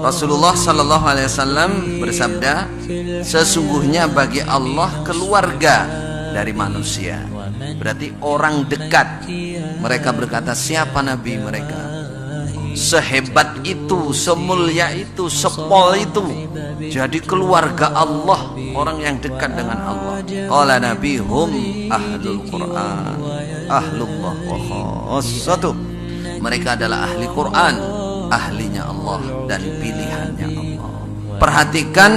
Rasulullah Sallallahu Alaihi Wasallam bersabda, sesungguhnya bagi Allah keluarga dari manusia, berarti orang dekat. Mereka berkata, siapa nabi mereka? Sehebat itu, semulia itu, sepol itu. Jadi keluarga Allah, orang yang dekat dengan Allah. Qala Nabi hum ahlul Quran, ahlullah wa khassatuh. Mereka adalah ahli Quran, ahlinya Allah dan pilihannya Allah. Perhatikan,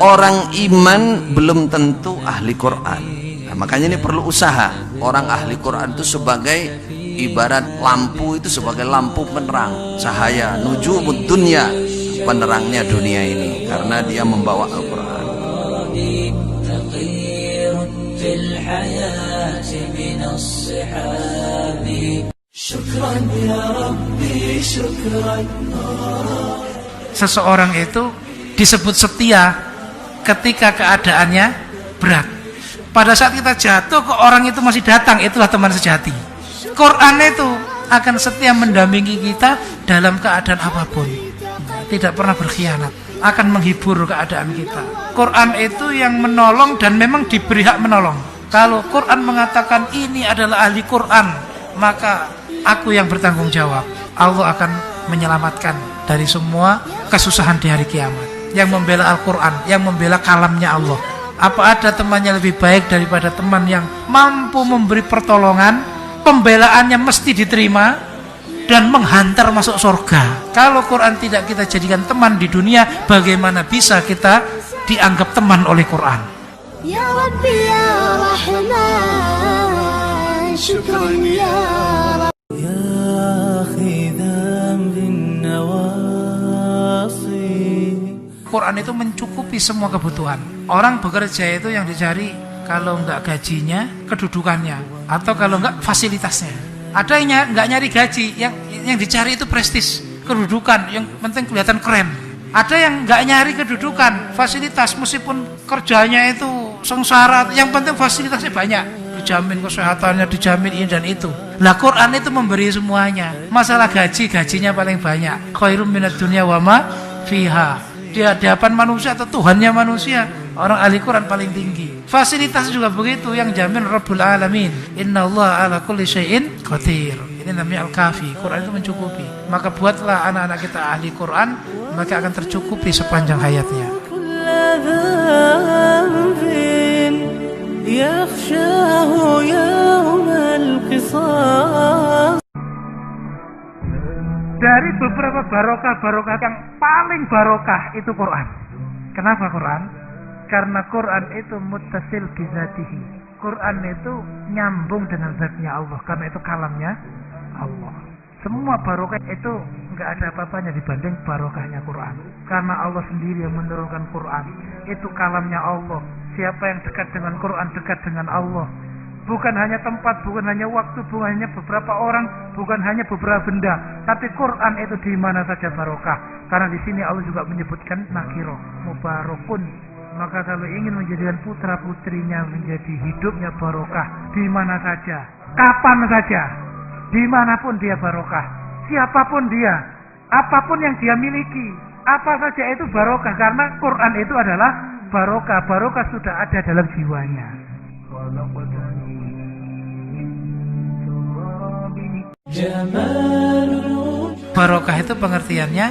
orang iman belum tentu ahli Quran. Nah, makanya ini perlu usaha. Orang ahli Quran itu sebagai ibarat lampu, itu sebagai lampu penerang, cahaya nujumud dunya, penerangnya dunia ini, karena dia membawa Al-Quran. Seseorang itu disebut setia ketika keadaannya berat. Pada saat kita jatuh, ke orang itu masih datang, itulah teman sejati. Quran itu akan setia mendampingi kita dalam keadaan apapun, tidak pernah berkhianat, akan menghibur keadaan kita. Quran itu yang menolong dan memang diberi hak menolong. Kalau Quran mengatakan ini adalah ahli Quran, maka aku yang bertanggung jawab. Allah akan menyelamatkan dari semua kesusahan di hari kiamat. Yang membela Al-Quran, yang membela kalamnya Allah. Apa ada temannya lebih baik daripada teman yang mampu memberi pertolongan? Pembelaannya mesti diterima dan menghantar masuk surga. Kalau Quran tidak kita jadikan teman di dunia, bagaimana bisa kita dianggap teman oleh Quran? Ya Rabbi ya Rahman, syukran ya Rabbi ya khidam bin nawasi. Quran itu mencukupi semua kebutuhan. Orang bekerja itu yang dicari, kalau enggak gajinya, kedudukannya, atau kalau enggak fasilitasnya. Ada yang enggak nyari gaji, yang dicari itu prestis, kedudukan, yang penting kelihatan keren. Ada yang enggak nyari kedudukan, fasilitas, meskipun kerjanya itu sengsara, yang penting fasilitasnya banyak, dijamin kesehatannya, dijamin ini dan itu. Lah Quran itu memberi semuanya. Masalah gajinya paling banyak. Khairum minad dunya wa ma fiha. Di hadapan manusia atau Tuhannya manusia, orang ahli Quran paling tinggi. Fasilitas juga begitu, yang jamin Rabbul Alamin. Innallaha ala kulli syai'in qadir. Ini namanya Al-Kafi. Quran itu mencukupi. Maka buatlah anak-anak kita ahli Quran, maka akan tercukupi sepanjang hayatnya. Dari beberapa barokah yang paling barokah itu Quran. Kenapa Quran? Karena Quran itu muttasil bizatihi. Quran itu nyambung dengan zatnya Allah, karena itu kalamnya Allah. Semua barokah itu enggak ada apa-apanya dibanding barokahnya Quran. Karena Allah sendiri yang menurunkan Quran. Itu kalamnya Allah. Siapa yang dekat dengan Quran dekat dengan Allah. Bukan hanya tempat, bukan hanya waktu, bukan hanya beberapa orang, bukan hanya beberapa benda, tapi Quran itu di mana saja barokah. Karena di sini Allah juga menyebutkan nakiro, mubarakun. Maka kalau ingin menjadikan putra putrinya menjadi hidupnya barokah, di mana saja, kapan saja, dimanapun dia barokah, siapapun dia, apapun yang dia miliki, apa saja itu barokah. Karena Quran itu adalah barokah. Barokah sudah ada dalam jiwanya. Barokah itu pengertiannya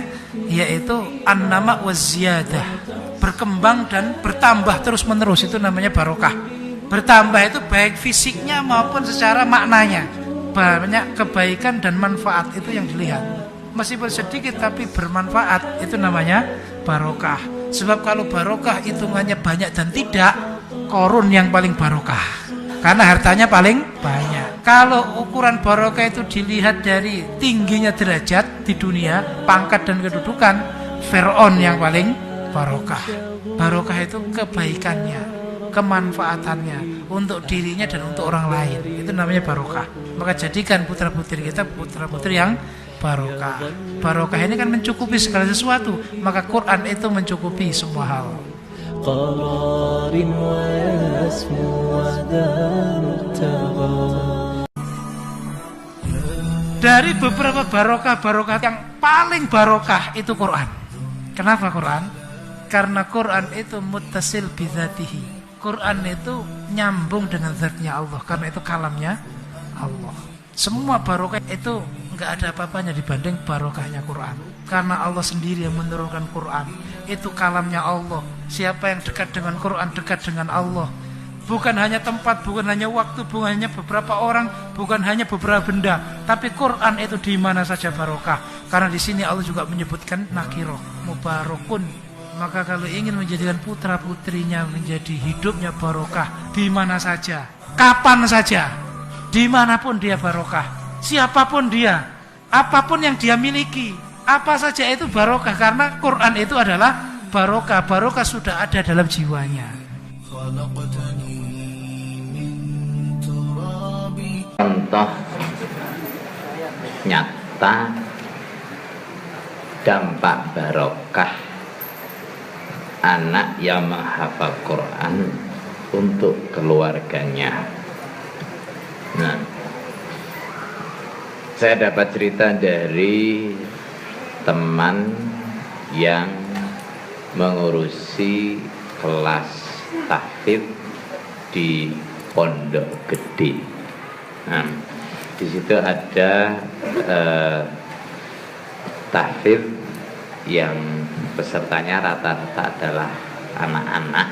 yaitu an-nama wa ziyadah, berkembang dan bertambah terus menerus, itu namanya barokah. Bertambah itu baik fisiknya maupun secara maknanya, banyak kebaikan dan manfaat itu yang dilihat. Meskipun sedikit tapi bermanfaat, itu namanya barokah. Sebab kalau barokah hitungannya banyak dan tidak, korun yang paling barokah, karena hartanya paling banyak. Kalau ukuran barokah itu dilihat dari tingginya derajat di dunia, pangkat dan kedudukan, Fir'aun yang paling barokah. Barokah itu kebaikannya, kemanfaatannya untuk dirinya dan untuk orang lain. Itu namanya barokah. Maka jadikan putra-putri kita putra-putri yang barokah. Barokah ini kan mencukupi segala sesuatu. Maka Quran itu mencukupi semua hal. Dari beberapa barokah yang paling barokah itu Quran. Kenapa Quran? Karena Quran itu muttasil bidzatihi. Quran itu nyambung dengan zatnya Allah, karena itu kalamnya Allah. Semua barokah itu enggak ada apa-apanya dibanding barokahnya Quran. Karena Allah sendiri yang menurunkan Quran. Itu kalamnya Allah. Siapa yang dekat dengan Quran dekat dengan Allah. Bukan hanya tempat, bukan hanya waktu, bukan hanya beberapa orang, bukan hanya beberapa benda, tapi Quran itu di mana saja barokah. Karena di sini Allah juga menyebutkan nakiro, mubarakun. Maka kalau ingin menjadikan putra putrinya menjadi hidupnya barokah, di mana saja, kapan saja, dimanapun dia barokah, siapapun dia, apapun yang dia miliki, apa saja itu barokah. Karena Quran itu adalah barokah. Barokah sudah ada dalam jiwanya. Contoh nyata dampak barokah anak yang menghafal Quran untuk keluarganya. Nah, saya dapat cerita dari teman yang mengurusi kelas tahfidz di Pondok Gede. Nah, di situ ada tahfidz yang pesertanya rata-rata adalah anak-anak.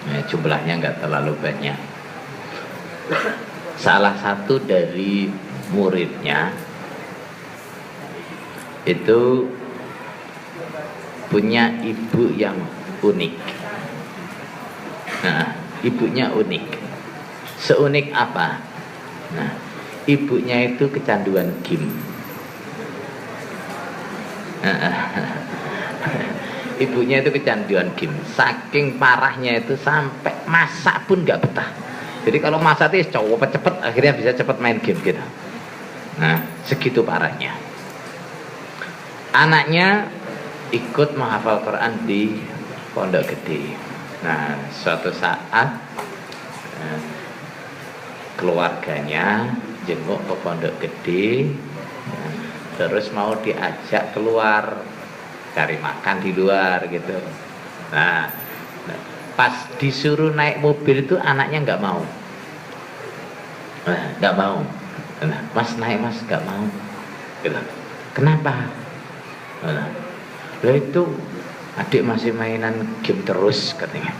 Nah, jumlahnya nggak terlalu banyak. Salah satu dari muridnya itu punya ibu yang unik. Nah, ibunya unik. Seunik apa? Nah, ibunya itu kecanduan game. Ibunya itu kecanduan game. Saking parahnya itu sampai masak pun nggak betah. Jadi kalau masak itu coba cepet, akhirnya bisa cepet main game gitu. Nah, segitu parahnya. Anaknya ikut menghafal Quran di Pondok Gede. Nah, suatu saat keluarganya jenguk ke Pondok Gede, terus mau diajak keluar cari makan di luar gitu. Nah, pas disuruh naik mobil itu anaknya nggak mau, nggak mau. Nah, mas naik mas, nggak mau. Gitu. Kenapa? Nah, itu adik masih mainan game terus katanya.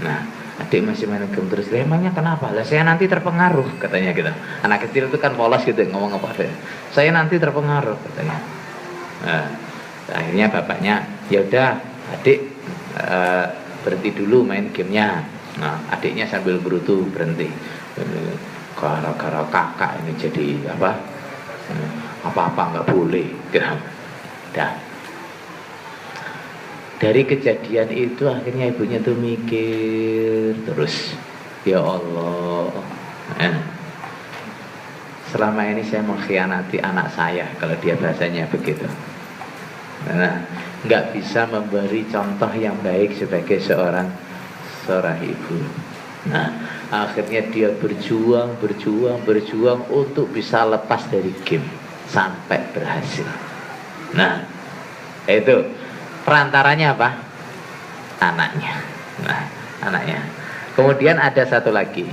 Nah, adik masih main game terus. Emangnya kenapa? Lah saya nanti terpengaruh katanya gitu. Anak kecil itu kan polos gitu ngomong apa adanya. Saya nanti terpengaruh katanya. Nah, akhirnya bapaknya, ya udah adik berhenti dulu main gamenya. Nah, adiknya sambil berutu berhenti. Gara-gara kakak ini jadi apa-apa nggak boleh. Gitu. Dah. Dari kejadian itu akhirnya ibunya tuh mikir terus, ya Allah, selama ini saya mengkhianati anak saya, kalau dia bahasanya begitu. Nah, nggak bisa memberi contoh yang baik sebagai seorang ibu. Nah, akhirnya dia berjuang untuk bisa lepas dari game sampai berhasil. Nah, itu perantaranya apa? Anaknya. Nah, anaknya. Kemudian ada satu lagi,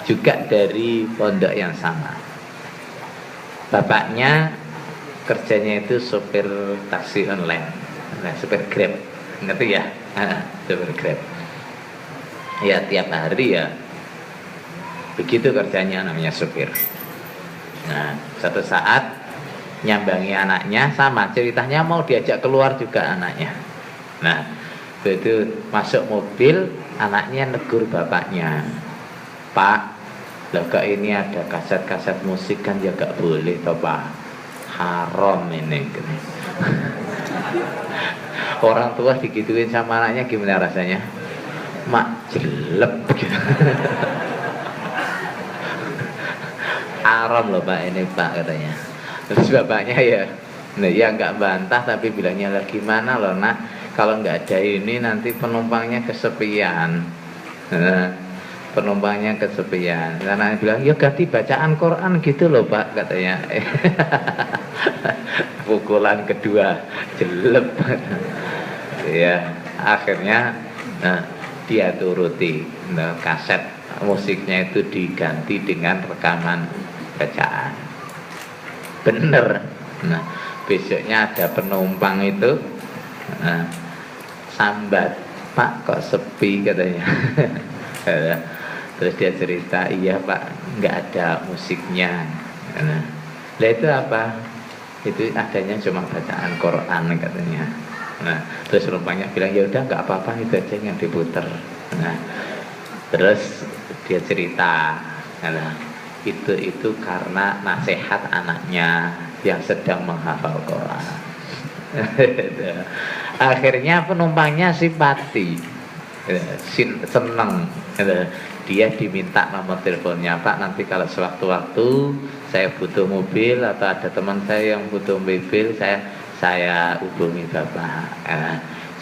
juga dari pondok yang sama. Bapaknya kerjanya itu sopir taksi online, nah, sopir Grab, ngerti ya? Sopir Grab. Ya tiap hari ya begitu kerjanya, namanya sopir. Nah, suatu saat nyambangi anaknya, sama ceritanya mau diajak keluar juga anaknya. Nah, begitu masuk mobil, anaknya negur bapaknya, Pak, loh kok ini ada kaset-kaset musik kan ya gak boleh toh Pak, haram ini. Orang tua digituin sama anaknya gimana rasanya? Mak jelek gitu. Haram loh Pak ini Pak katanya. Terus bapaknya ya nggak bantah tapi bilangnya lah gimana loh nak, kalau nggak ada ini nanti penumpangnya kesepian. Nah, penumpangnya kesepian. Karena bilang, ya ganti bacaan Quran gitu loh Pak, katanya. Pukulan kedua, jelek. Ya, akhirnya dia turuti. Nah, kaset musiknya itu diganti dengan rekaman bacaan. Bener. Nah, besoknya ada penumpang itu sambat, Pak kok sepi katanya. Terus dia cerita, iya Pak, nggak ada musiknya. Nah, itu apa? Itu adanya cuma bacaan Quran katanya. Nah, terus penumpangnya bilang, ya udah nggak apa-apa, itu aja yang diputer. Nah, terus dia cerita, nah, itu karena nasihat anaknya yang sedang menghafal Quran. Akhirnya penumpangnya simpati, senang. Dia diminta nomor teleponnya, Pak nanti kalau sewaktu-waktu saya butuh mobil atau ada teman saya yang butuh mobil, saya hubungi Bapak.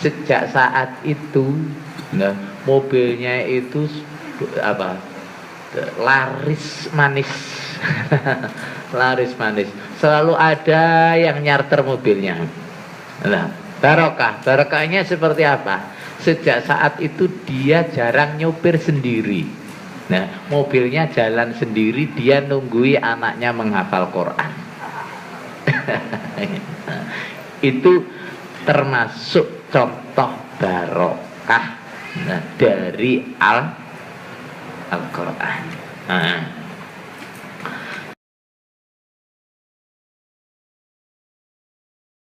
Sejak saat itu mobilnya itu laris manis. Laris manis, selalu ada yang nyarter mobilnya. Nah, barokahnya seperti apa? Sejak saat itu dia jarang nyopir sendiri. Nah, mobilnya jalan sendiri, dia nunggui anaknya menghafal Quran. Itu termasuk contoh barokah dari Al-Quran.